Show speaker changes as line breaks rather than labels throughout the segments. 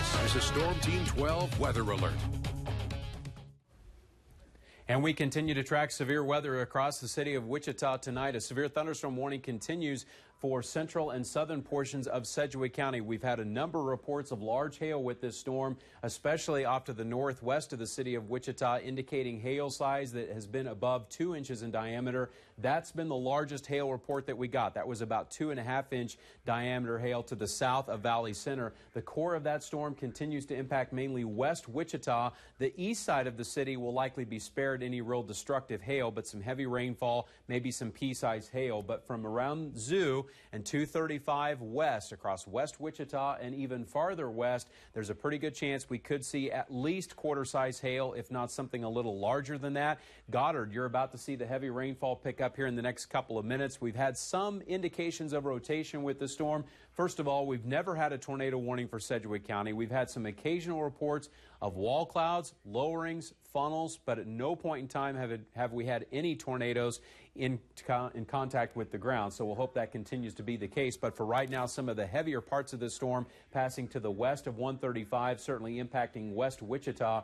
This is a Storm Team 12 weather alert.
And we continue to track severe weather across the city of Wichita tonight. A severe thunderstorm warning continues for central and southern portions of Sedgwick County. We've had a number of reports of large hail with this storm, especially off to the northwest of the city of Wichita, indicating hail size that has been above 2 inches in diameter. That's been the largest hail report that we got. That was about 2.5-inch diameter hail to the south of Valley Center. The core of that storm continues to impact mainly west Wichita. The east side of the city will likely be spared any real destructive hail, but some heavy rainfall, maybe some pea-sized hail. But from around Zoo and 235 west across west Wichita and even farther west, there's a pretty good chance we could see at least quarter-size hail, if not something a little larger than that. Goddard, you're about to see the heavy rainfall pick up here in the next couple of minutes. We've had some indications of rotation with the storm. First of all, we've never had a tornado warning for Sedgwick County. We've had some occasional reports of wall clouds, lowerings, funnels, but at no point in time have we had any tornadoes in contact with the ground. So we'll hope that continues to be the case. But for right now, some of the heavier parts of the storm passing to the west of 135, certainly impacting west Wichita.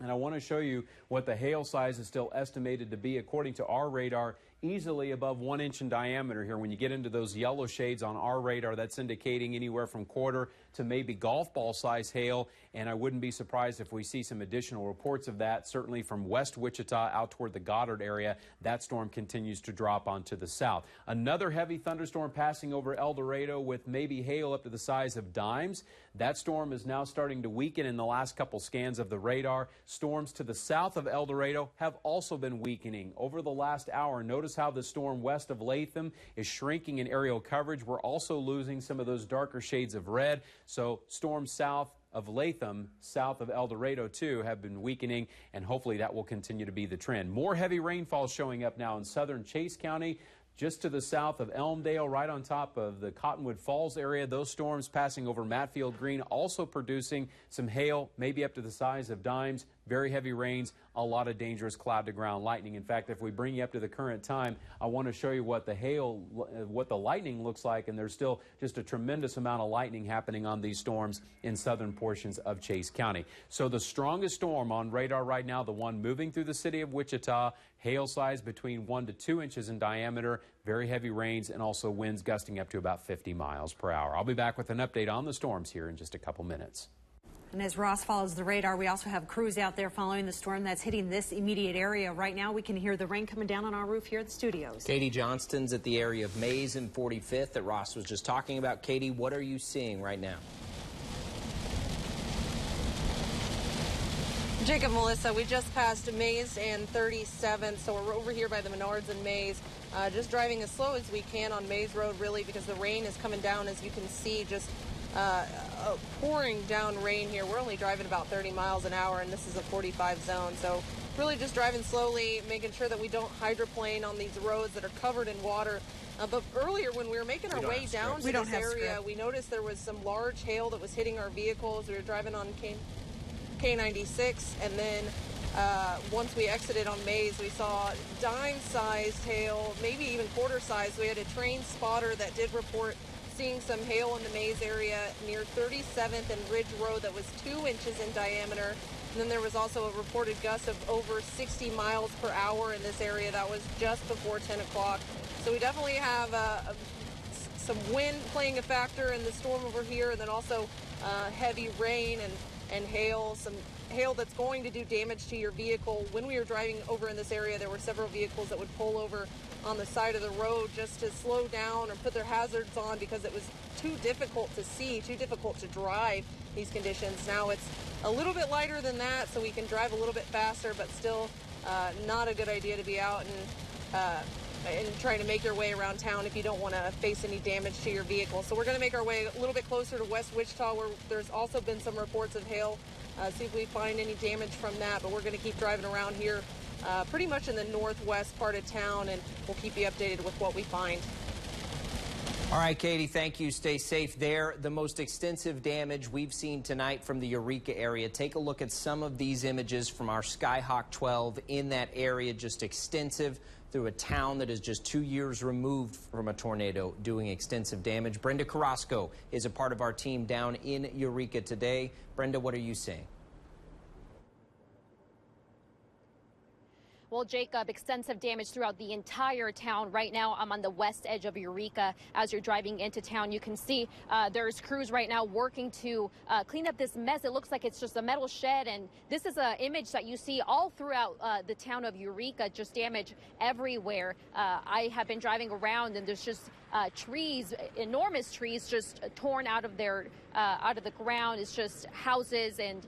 And I want to show you what the hail size is still estimated to be according to our radar, easily above 1 inch in diameter here. When you get into those yellow shades on our radar, that's indicating anywhere from quarter to maybe golf ball size hail. And I wouldn't be surprised if we see some additional reports of that, certainly from west Wichita out toward the Goddard area. That storm continues to drop onto the south. Another heavy thunderstorm passing over El Dorado with maybe hail up to the size of dimes. That storm is now starting to weaken in the last couple scans of the radar. Storms to the south of El Dorado have also been weakening over the last hour. Notice how the storm west of Latham is shrinking in aerial coverage. We're also losing some of those darker shades of red. So storms south of Latham, south of El Dorado, too, have been weakening, and hopefully that will continue to be the trend. More heavy rainfall showing up now in southern Chase County, just to the south of Elmdale, right on top of the Cottonwood Falls area. Those storms passing over Matfield Green, also producing some hail, maybe up to the size of dimes. Very heavy rains, a lot of dangerous cloud-to-ground lightning. In fact, if we bring you up to the current time, I want to show you what the lightning looks like, and there's still just a tremendous amount of lightning happening on these storms in southern portions of Chase County. So the strongest storm on radar right now, the one moving through the city of Wichita, hail size between 1 to 2 inches in diameter, very heavy rains, and also winds gusting up to about 50 miles per hour. I'll be back with an update on the storms here in just a couple minutes.
And as Ross follows the radar, we also have crews out there following the storm that's hitting this immediate area. Right now, we can hear the rain coming down on our roof here at the studios.
Katie Johnston's at the area of Mays and 45th that Ross was just talking about. Katie, what are you seeing right now?
Jacob, Melissa, we just passed Mays and 37th, so we're over here by the Menards and Mays. Just driving as slow as we can on Mays Road, really, because the rain is coming down, as you can see, just pouring down rain here. We're only driving about 30 miles an hour, and this is a 45 zone. So really just driving slowly, making sure that we don't hydroplane on these roads that are covered in water. But earlier, when we were making our way down to this area, we noticed there was some large hail that was hitting our vehicles. We were driving on K96, and then once we exited on Mays, we saw dime-sized hail, maybe even quarter-sized. We had a train spotter that did report seeing some hail in the Mays area near 37th and Ridge Road that was 2 inches in diameter. And then there was also a reported gust of over 60 miles per hour in this area. That was just before 10 o'clock. So we definitely have some wind playing a factor in the storm over here, and then also heavy rain and hail, some hail that's going to do damage to your vehicle. When we were driving over in this area, there were several vehicles that would pull over on the side of the road just to slow down or put their hazards on because it was too difficult to see, too difficult to drive these conditions. Now it's a little bit lighter than that, so we can drive a little bit faster, but still not a good idea to be out and trying to make your way around town if you don't want to face any damage to your vehicle. So we're going to make our way a little bit closer to West Wichita, where there's also been some reports of hail, see if we find any damage from that. But we're going to keep driving around here pretty much in the northwest part of town, and we'll keep you updated with what we find.
All right, Katie, thank you. Stay safe there. The most extensive damage we've seen tonight from the Eureka area. Take a look at some of these images from our Skyhawk 12 in that area. Just extensive through a town that is just 2 years removed from a tornado doing extensive damage. Brenda Carrasco is a part of our team down in Eureka today. Brenda, what are you seeing?
Well, Jacob, extensive damage throughout the entire town. Right now, I'm on the west edge of Eureka. As you're driving into town, you can see there's crews right now working to clean up this mess. It looks like it's just a metal shed, and this is an image that you see all throughout the town of Eureka, just damage everywhere. I have been driving around, and there's just trees, enormous trees, just torn out of the ground. It's just houses and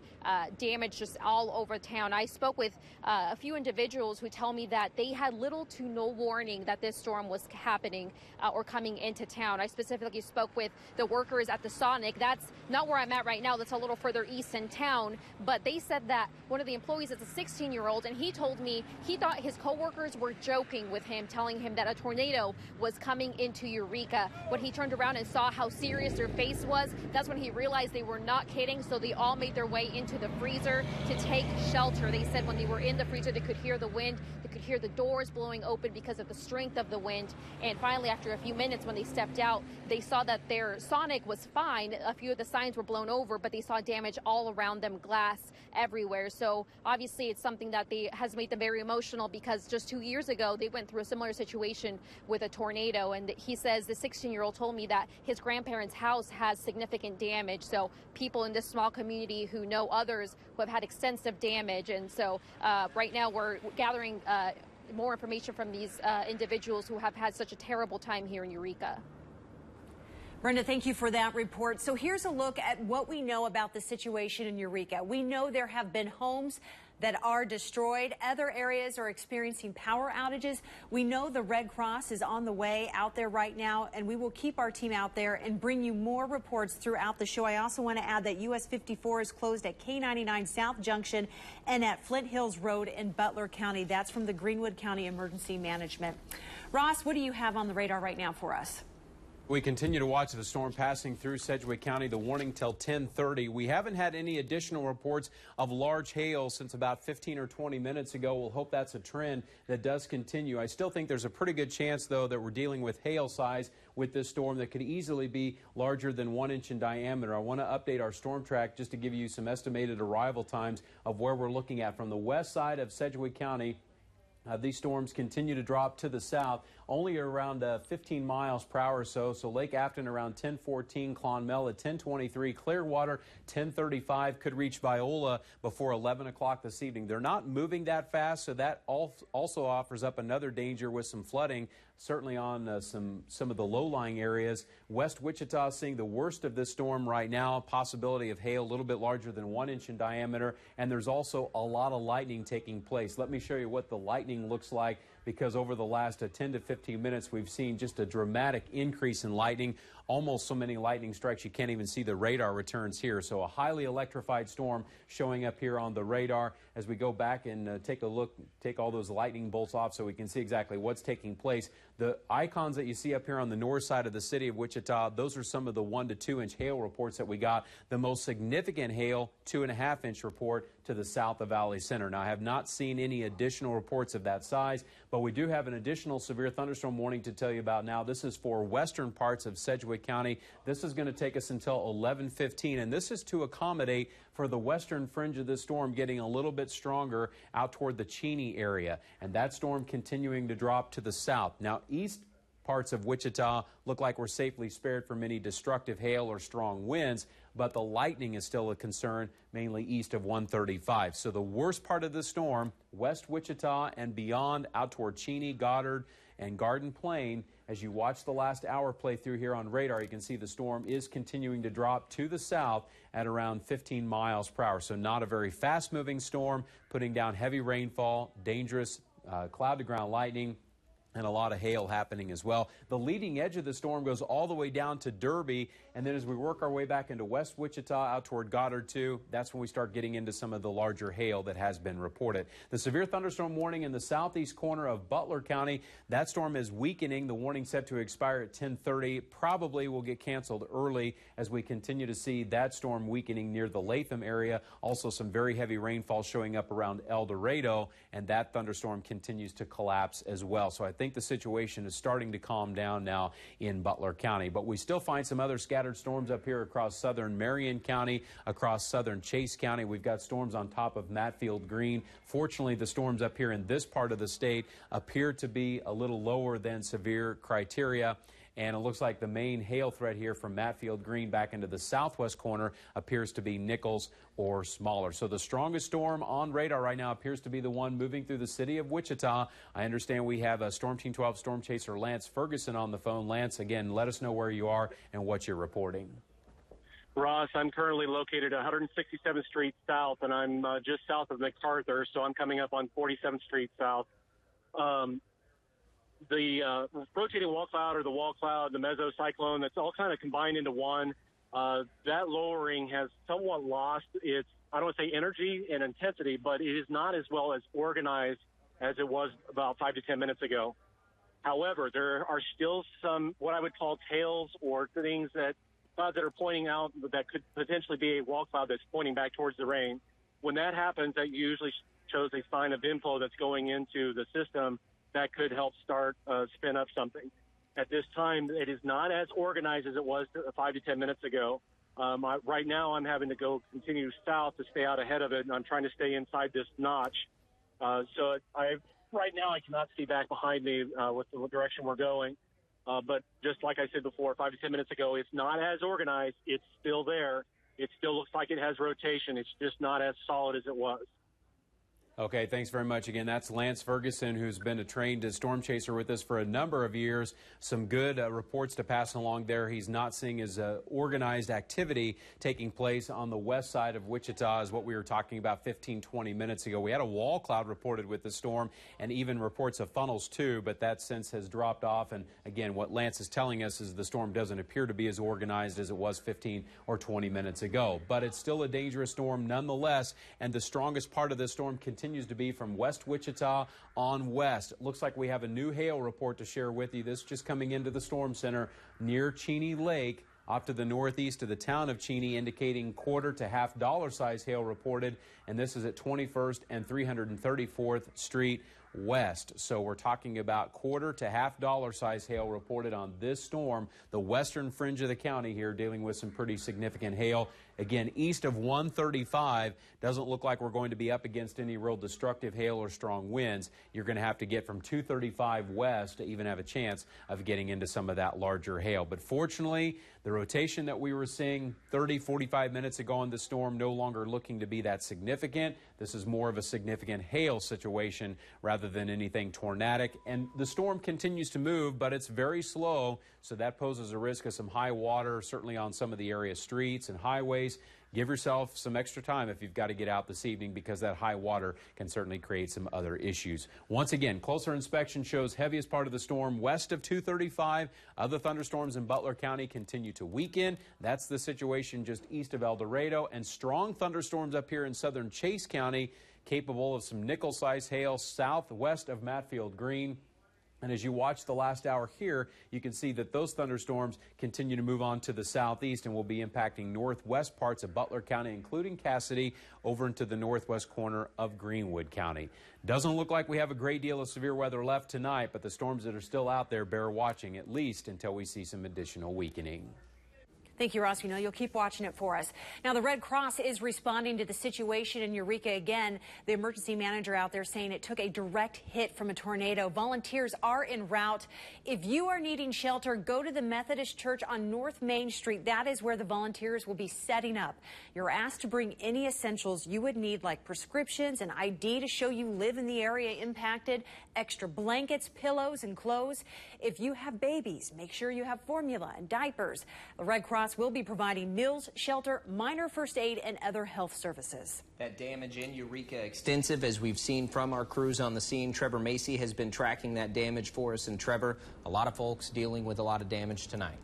damage just all over town. I spoke with a few individuals who tell me that they had little to no warning that this storm was happening or coming into town. I specifically spoke with the workers at the Sonic. That's not where I'm at right now. That's a little further east in town. But they said that one of the employees is a 16-year-old, and he told me he thought his coworkers were joking with him, telling him that a tornado was coming into Eureka. When he turned around and saw how serious their face was, that's when he realized they were not kidding. So they all made their way into the freezer to take shelter. They said when they were in the freezer, they could hear the wind. They could hear the doors blowing open because of the strength of the wind. And finally, after a few minutes, when they stepped out, they saw that their Sonic was fine. A few of the signs were blown over, but they saw damage all around them, glass everywhere. So obviously, it's something that has made them very emotional, because just 2 years ago, they went through a similar situation with a tornado. And he says the 16-year-old told me that his grandparents' house has significant damage. So people in this small community who know others who have had extensive damage. And so right now we're gathering more information from these individuals who have had such a terrible time here in Eureka.
Brenda, thank you for that report. So here's a look at what we know about the situation in Eureka. We know there have been homes that are destroyed. Other areas are experiencing power outages. We know the Red Cross is on the way out there right now, and we will keep our team out there and bring you more reports throughout the show. I also want to add that US 54 is closed at K99 South Junction and at Flint Hills Road in Butler County. That's from the Greenwood County Emergency Management. Ross, what do you have on the radar right now for us?
We continue to watch the storm passing through Sedgwick County. The warning till 10:30. We haven't had any additional reports of large hail since about 15 or 20 minutes ago. We'll hope that's a trend that does continue. I still think there's a pretty good chance, though, that we're dealing with hail size with this storm that could easily be larger than 1 inch in diameter. I want to update our storm track just to give you some estimated arrival times of where we're looking at. From the west side of Sedgwick County, these storms continue to drop to the south, only around 15 miles per hour or so. So Lake Afton around 10:14, Clonmel at 10:23, Clearwater 10:35, could reach Viola before 11 o'clock this evening. They're not moving that fast, so that also offers up another danger with some flooding, certainly on some of the low-lying areas. West Wichita seeing the worst of this storm right now. Possibility of hail a little bit larger than 1 inch in diameter, and there's also a lot of lightning taking place. Let me show you what the lightning looks like, because over the last 10 to 15 minutes, we've seen just a dramatic increase in lightning. Almost so many lightning strikes you can't even see the radar returns here. So a highly electrified storm showing up here on the radar. As we go back and take a look, take all those lightning bolts off so we can see exactly what's taking place. The icons that you see up here on the north side of the city of Wichita, those are some of the 1 to 2 inch hail reports that we got. The most significant hail, 2.5 inch report to the south of Valley Center. Now, I have not seen any additional reports of that size, but we do have an additional severe thunderstorm warning to tell you about now. This is for western parts of Sedgwick County. This is going to take us until 11:15, and this is to accommodate for the western fringe of this storm getting a little bit stronger out toward the Cheney area, and that storm continuing to drop to the south. Now, east parts of Wichita look like we're safely spared from any destructive hail or strong winds, but the lightning is still a concern, mainly east of 135. So the worst part of the storm, west Wichita and beyond, out toward Cheney, Goddard, and Garden Plain. As you watch the last hour play through here on radar, you can see the storm is continuing to drop to the south at around 15 miles per hour. So not a very fast-moving storm, putting down heavy rainfall, dangerous cloud-to-ground lightning, and a lot of hail happening as well. The leading edge of the storm goes all the way down to Derby, and then as we work our way back into West Wichita out toward Goddard too, that's when we start getting into some of the larger hail that has been reported. The severe thunderstorm warning in the southeast corner of Butler County, that storm is weakening. The warning set to expire at 10:30. Probably will get canceled early as we continue to see that storm weakening near the Latham area. Also some very heavy rainfall showing up around El Dorado, and that thunderstorm continues to collapse as well. So I think the situation is starting to calm down now in Butler County, but we still find some other scattered storms up here across southern Marion County, across southern Chase County. We've got storms on top of Matfield Green. Fortunately, the storms up here in this part of the state appear to be a little lower than severe criteria. And it looks like the main hail threat here from Matfield Green back into the southwest corner appears to be Nichols or smaller. So the strongest storm on radar right now appears to be the one moving through the city of Wichita. I understand we have a Storm Team 12 storm chaser Lance Ferguson on the phone. Lance, again, let us know where you are and what you're reporting.
Ross, I'm currently located at 167th Street South, and I'm just south of MacArthur, so I'm coming up on 47th Street South. The rotating wall cloud or the wall cloud, the mesocyclone, that's all kind of combined into one. That lowering has somewhat lost its, I don't want to say energy and intensity, but it is not as well as organized as it was about 5 to 10 minutes ago. However, there are still some what I would call tails or things that are pointing out that could potentially be a wall cloud that's pointing back towards the rain. When that happens, that usually shows a sign of inflow that's going into the system that could help start spin up something. At this time, it is not as organized as it was 5 to 10 minutes ago. Right now, I'm having to go continue south to stay out ahead of it, and I'm trying to stay inside this notch. Right now, I cannot see back behind me with the direction we're going. But just like I said before, 5 to 10 minutes ago, it's not as organized. It's still there. It still looks like it has rotation. It's just not as solid as it was.
Okay, thanks very much. Again, that's Lance Ferguson, who's been a trained storm chaser with us for a number of years. Some good reports to pass along there. He's not seeing as organized activity taking place on the west side of Wichita as what we were talking about 15, 20 minutes ago. We had a wall cloud reported with the storm and even reports of funnels too, but that since has dropped off. And again, what Lance is telling us is the storm doesn't appear to be as organized as it was 15 or 20 minutes ago. But it's still a dangerous storm nonetheless, and the strongest part of this storm continues to be from West Wichita on west. It looks like we have a new hail report to share with you. This just coming into the storm center near Cheney Lake, off to the northeast of the town of Cheney, indicating quarter to half dollar size hail reported, and this is at 21st and 334th Street West. So we're talking about quarter to half dollar size hail reported on this storm, the western fringe of the county here, dealing with some pretty significant hail. Again, east of 135, doesn't look like we're going to be up against any real destructive hail or strong winds. You're going to have to get from 235 west to even have a chance of getting into some of that larger hail. But fortunately, the rotation that we were seeing 30, 45 minutes ago in the storm no longer looking to be that significant. This is more of a significant hail situation rather than anything tornadic. And the storm continues to move, but it's very slow, so that poses a risk of some high water, certainly on some of the area streets and highways. Give yourself some extra time if you've got to get out this evening, because that high water can certainly create some other issues. Once again, closer inspection shows heaviest part of the storm west of 235. Other thunderstorms in Butler County continue to weaken. That's the situation just east of El Dorado, and strong thunderstorms up here in southern Chase County, capable of some nickel-sized hail southwest of Matfield Green. And as you watch the last hour here, you can see that those thunderstorms continue to move on to the southeast and will be impacting northwest parts of Butler County, including Cassidy, over into the northwest corner of Greenwood County. Doesn't look like we have a great deal of severe weather left tonight, but the storms that are still out there bear watching, at least until we see some additional weakening.
Thank you, Ross. You know, you'll keep watching it for us. Now, the Red Cross is responding to the situation in Eureka again. The emergency manager out there saying it took a direct hit from a tornado. Volunteers are en route. If you are needing shelter, go to the Methodist Church on North Main Street. That is where the volunteers will be setting up. You're asked to bring any essentials you would need, like prescriptions, an ID to show you live in the area impacted, extra blankets, pillows, and clothes. If you have babies, make sure you have formula and diapers. The Red Cross Cross will be providing meals, shelter, minor first aid, and other health services.
That damage in Eureka extensive, as we've seen from our crews on the scene. Trevor Macy has been tracking that damage for us. And Trevor, a lot of folks dealing with a lot of damage tonight.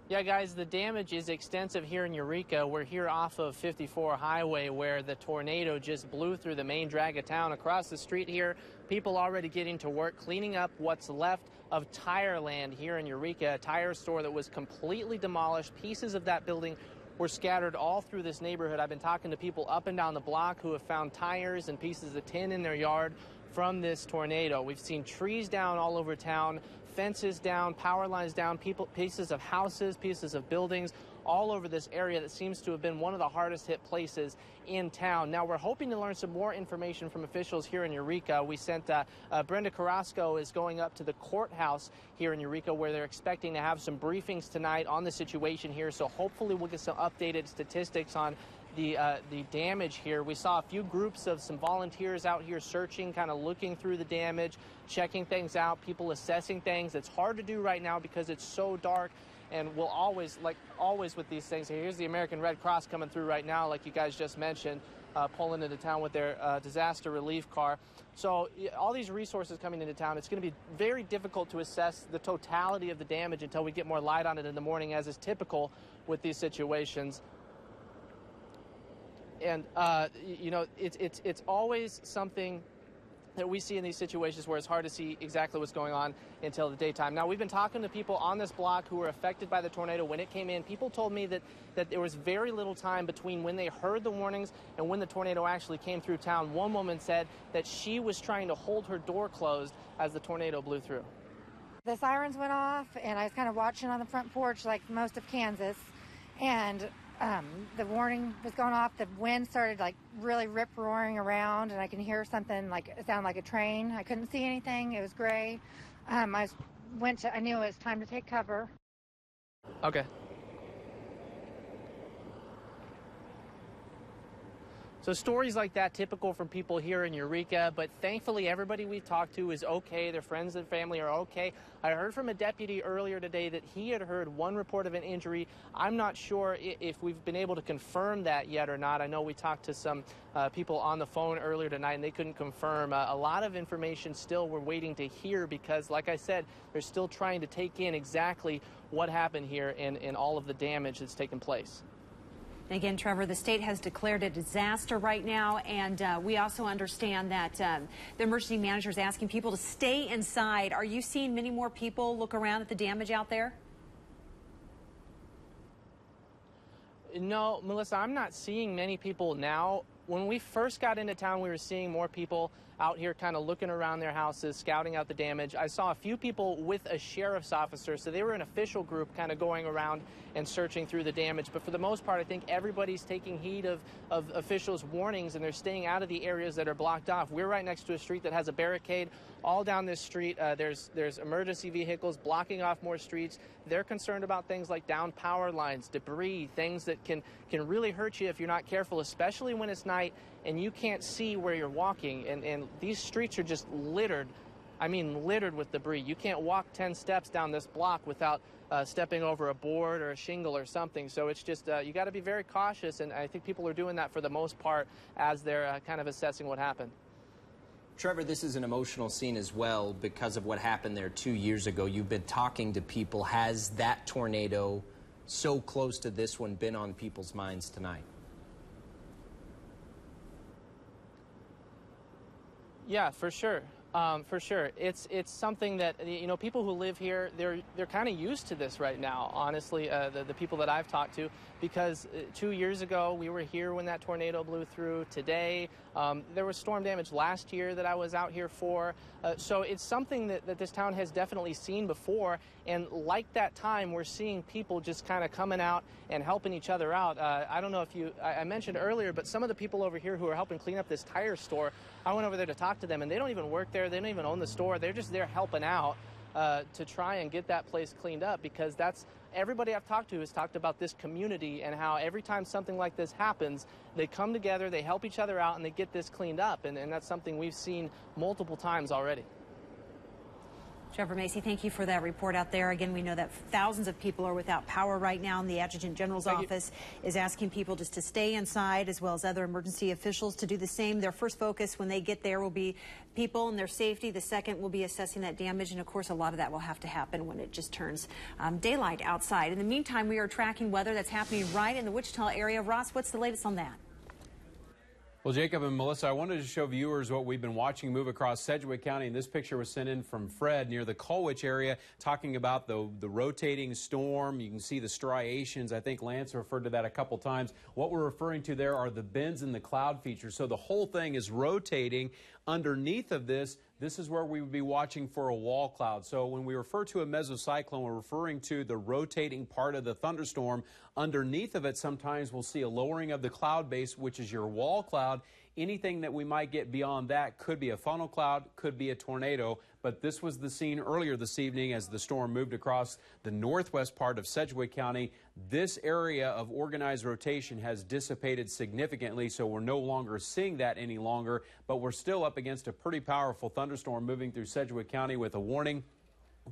Yeah, guys, the damage is extensive here in Eureka. We're here off of 54 Highway where the tornado just blew through the main drag of town. Across the street here, people already getting to work cleaning up what's left of tire land here in Eureka, a tire store that was completely demolished. Pieces of that building were scattered all through this neighborhood. I've been talking to people up and down the block who have found tires and pieces of tin in their yard from this tornado. We've seen trees down all over town, fences down, power lines down, pieces of houses, pieces of buildings all over this area that seems to have been one of the hardest hit places in town. Now, we're hoping to learn some more information from officials here in Eureka. We sent Brenda Carrasco is going up to the courthouse here in Eureka where they're expecting to have some briefings tonight on the situation here. So hopefully we'll get some updated statistics on the damage here. We saw a few groups of some volunteers out here searching, kind of looking through the damage, checking things out, people assessing things. It's hard to do right now because it's so dark, and we'll always, like always with these things, here's the American Red Cross coming through right now, like you guys just mentioned, pulling into town with their disaster relief car. So all these resources coming into town, it's going to be very difficult to assess the totality of the damage until we get more light on it in the morning, as is typical with these situations. And, you know, it's always something that we see in these situations where it's hard to see exactly what's going on until the daytime. Now, we've been talking to people on this block who were affected by the tornado when it came in. People told me that there was very little time between when they heard the warnings and when the tornado actually came through town. One woman said that she was trying to hold her door closed as the tornado blew through.
The sirens went off, and I was kind of watching on the front porch like most of Kansas, and the warning was going off. The wind started like really rip-roaring around, and I can hear something like it sounded like a train. I couldn't see anything. It was gray. I knew it was time to take cover.
Okay. So stories like that, typical from people here in Eureka, but thankfully everybody we've talked to is okay. Their friends and family are okay. I heard from a deputy earlier today that he had heard one report of an injury. I'm not sure if we've been able to confirm that yet or not. I know we talked to some people on the phone earlier tonight, and they couldn't confirm. A lot of information still we're waiting to hear because, like I said, they're still trying to take in exactly what happened here and all of the damage that's taken place.
Again, Trevor, the state has declared a disaster right now, and we also understand that the emergency manager is asking people to stay inside. Are you seeing many more people look around at the damage out there?
No, Melissa, I'm not seeing many people now. When we first got into town, we were seeing more people out here kind of looking around their houses, scouting out the damage. I saw a few people with a sheriff's officer, so they were an official group kind of going around and searching through the damage. But for the most part, I think everybody's taking heed of officials' warnings, and they're staying out of the areas that are blocked off. We're right next to a street that has a barricade. All down this street, there's emergency vehicles blocking off more streets. They're concerned about things like down power lines, debris, things that can really hurt you if you're not careful, especially when it's night and you can't see where you're walking. And these streets are just littered, I mean littered with debris. You can't walk 10 steps down this block without stepping over a board or a shingle or something. So it's just, you got to be very cautious, and I think people are doing that for the most part as they're kind of assessing what happened.
Trevor, this is an emotional scene as well because of what happened there 2 years ago. You've been talking to people. Has that tornado so close to this one been on people's minds tonight?
Yeah, for sure. For sure. It's something that, you know, people who live here, they're kind of used to this right now, honestly, the people that I've talked to, because 2 years ago we were here when that tornado blew through. Today, there was storm damage last year that I was out here for. So it's something that this town has definitely seen before. And like that time, we're seeing people just kind of coming out and helping each other out. I don't know if I mentioned earlier, but some of the people over here who are helping clean up this tire store, I went over there to talk to them, and they don't even work there. They don't even own the store. They're just there helping out to try and get that place cleaned up, because that's everybody I've talked to has talked about this community and how every time something like this happens, they come together, they help each other out, and they get this cleaned up. And that's something we've seen multiple times already.
Trevor Macy, thank you for that report out there. Again, we know that thousands of people are without power right now, and the Adjutant General's office is asking people just to stay inside, as well as other emergency officials to do the same. Their first focus when they get there will be people and their safety. The second will be assessing that damage, and of course a lot of that will have to happen when it just turns daylight outside. In the meantime, we are tracking weather that's happening right in the Wichita area. Ross, what's the latest on that?
Well, Jacob and Melissa, I wanted to show viewers what we've been watching move across Sedgwick County. And this picture was sent in from Fred near the Colwich area, talking about the rotating storm. You can see the striations. I think Lance referred to that a couple times. What we're referring to there are the bends in the cloud feature. So the whole thing is rotating. Underneath of this is where we would be watching for a wall cloud. So when we refer to a mesocyclone, we're referring to the rotating part of the thunderstorm. Underneath of it, sometimes we'll see a lowering of the cloud base, which is your wall cloud. Anything that we might get beyond that could be a funnel cloud, could be a tornado. But this was the scene earlier this evening as the storm moved across the northwest part of Sedgwick County. This area of organized rotation has dissipated significantly, so we're no longer seeing that any longer. But we're still up against a pretty powerful thunderstorm moving through Sedgwick County with a warning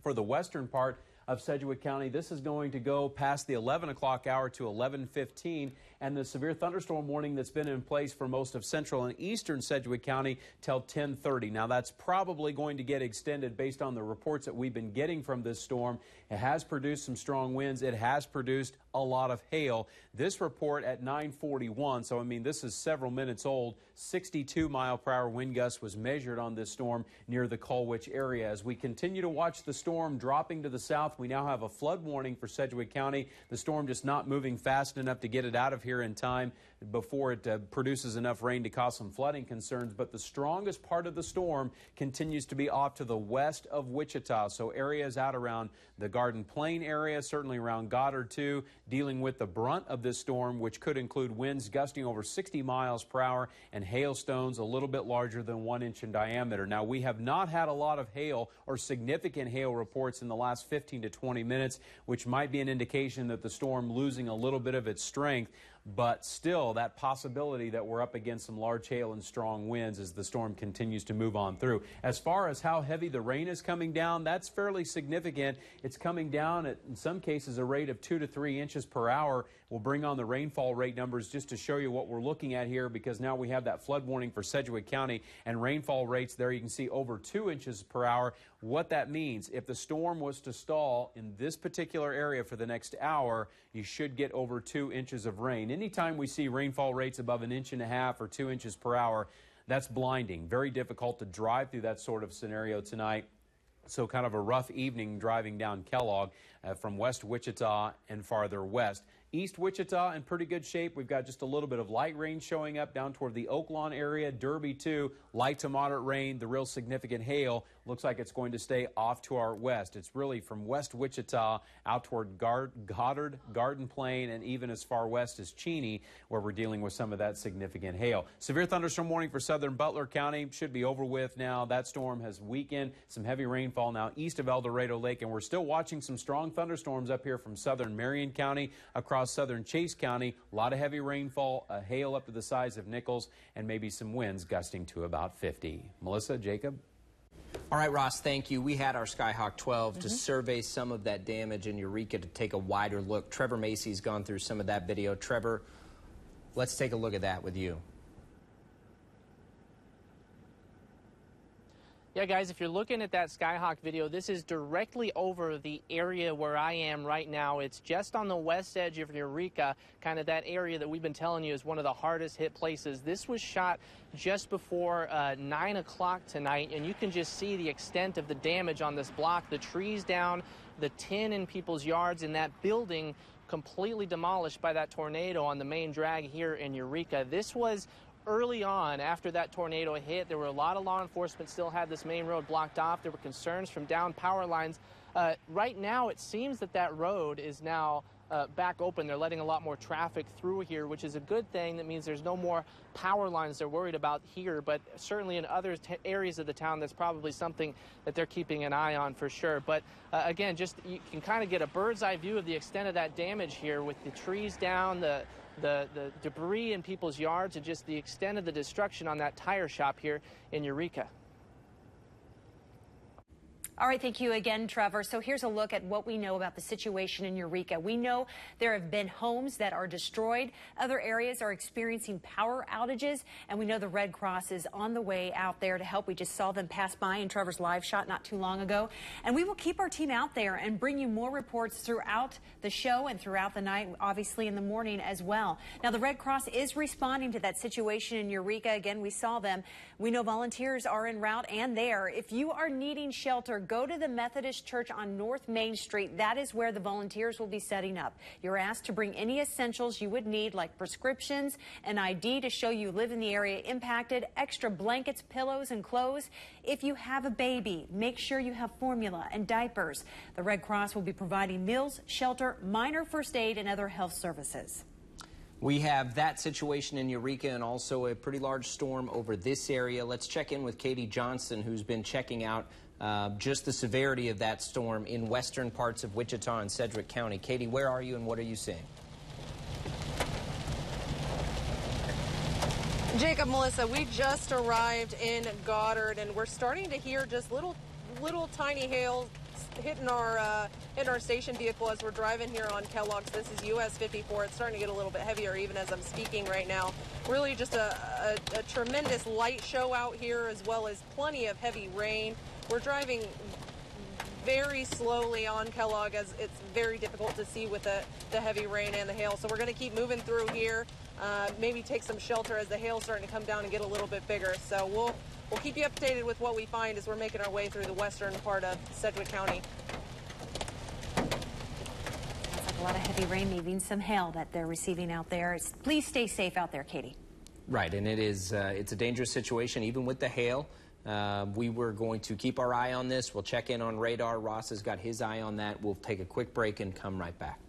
for the western part of Sedgwick County. This is going to go past the 11 o'clock hour to 11:15, and the severe thunderstorm warning that's been in place for most of central and eastern Sedgwick County till 10:30. Now that's probably going to get extended based on the reports that we've been getting from this storm. It has produced some strong winds. It has produced a lot of hail. This report at 9:41, so I mean this is several minutes old, 62-mile-per-hour wind gust was measured on this storm near the Colwich area. As we continue to watch the storm dropping to the south, we now have a flood warning for Sedgwick County. The storm just not moving fast enough to get it out of here in time before it produces enough rain to cause some flooding concerns. But the strongest part of the storm continues to be off to the west of Wichita. So areas out around the Garden Plain area, certainly around Goddard too, dealing with the brunt of this storm, which could include winds gusting over 60 miles per hour and hailstones a little bit larger than 1 inch in diameter. Now, we have not had a lot of hail or significant hail reports in the last 15 to 20 minutes, which might be an indication that the storm losing a little bit of its strength. But still, that possibility that we're up against some large hail and strong winds as the storm continues to move on through. As far as how heavy the rain is coming down, that's fairly significant. It's coming down at, in some cases, a rate of 2 to 3 inches per hour. We'll bring on the rainfall rate numbers just to show you what we're looking at here, because now we have that flood warning for Sedgwick County and rainfall rates there. You can see over 2 inches per hour. What that means, if the storm was to stall in this particular area for the next hour, you should get over 2 inches of rain. Anytime we see rainfall rates above 1.5 inches or 2 inches per hour, that's blinding. Very difficult to drive through that sort of scenario tonight. So kind of a rough evening driving down Kellogg from West Wichita and farther west. East Wichita in pretty good shape. We've got just a little bit of light rain showing up down toward the Oaklawn area. Derby too, light to moderate rain. The real significant hail looks like it's going to stay off to our west. It's really from West Wichita out toward Goddard, Garden Plain, and even as far west as Cheney, where we're dealing with some of that significant hail. Severe thunderstorm warning for southern Butler County should be over with now. That storm has weakened. Some heavy rainfall now east of El Dorado Lake, and we're still watching some strong thunderstorms up here from southern Marion County across southern Chase County. A lot of heavy rainfall, hail up to the size of nickels, and maybe some winds gusting to about 50. Melissa, Jacob?
All right, Ross, thank you. We had our Skyhawk 12 to survey some of that damage in Eureka to take a wider look. Trevor Macy's gone through some of that video. Trevor, let's take a look at that with you.
Yeah, guys, if you're looking at that Skyhawk video, this is directly over the area where I am right now. It's just on the west edge of Eureka, kind of that area that we've been telling you is one of the hardest hit places. This was shot just before 9 o'clock tonight, and you can just see the extent of the damage on this block. The trees down, the tin in people's yards, and that building completely demolished by that tornado on the main drag here in Eureka. This was early on after that tornado hit. There were a lot of law enforcement still had this main road blocked off. There were concerns from down power lines. Right now, it seems that that road is now back open. They're letting a lot more traffic through here, which is a good thing. That means there's no more power lines they're worried about here, but certainly in other areas of the town, that's probably something that they're keeping an eye on for sure. But again, just you can kind of get a bird's eye view of the extent of that damage here with the trees down, the debris in people's yards, and just the extent of the destruction on that tire shop here in Eureka.
All right, thank you again, Trevor. So here's a look at what we know about the situation in Eureka. We know there have been homes that are destroyed. Other areas are experiencing power outages, and we know the Red Cross is on the way out there to help. We just saw them pass by in Trevor's live shot not too long ago. And we will keep our team out there and bring you more reports throughout the show and throughout the night, obviously in the morning as well. Now, the Red Cross is responding to that situation in Eureka. Again, we saw them. We know volunteers are en route and there. If you are needing shelter, go to the Methodist Church on North Main Street. That is where the volunteers will be setting up. You're asked to bring any essentials you would need, like prescriptions, an ID to show you live in the area impacted, extra blankets, pillows, and clothes. If you have a baby, make sure you have formula and diapers. The Red Cross will be providing meals, shelter, minor first aid, and other health services.
We have that situation in Eureka and also a pretty large storm over this area. Let's check in with Katie Johnson, who's been checking out just the severity of that storm in western parts of Wichita and Sedgwick County. Katie, where are you and what are you seeing?
Jacob, Melissa, we just arrived in Goddard and we're starting to hear just little tiny hail hitting our station vehicle as we're driving here on Kellogg's. This is US 54. It's starting to get a little bit heavier even as I'm speaking right now. Really just a tremendous light show out here, as well as plenty of heavy rain. We're driving very slowly on Kellogg as it's very difficult to see with the heavy rain and the hail. So we're going to keep moving through here, maybe take some shelter as the hail's starting to come down and get a little bit bigger. So we'll keep you updated with what we find as we're making our way through the western part of Sedgwick County.
Sounds like a lot of heavy rain, maybe some hail that they're receiving out there. Please stay safe out there, Katie.
Right, and it's a dangerous situation even with the hail. We were going to keep our eye on this. We'll check in on radar. Ross has got his eye on that. We'll take a quick break and come right back.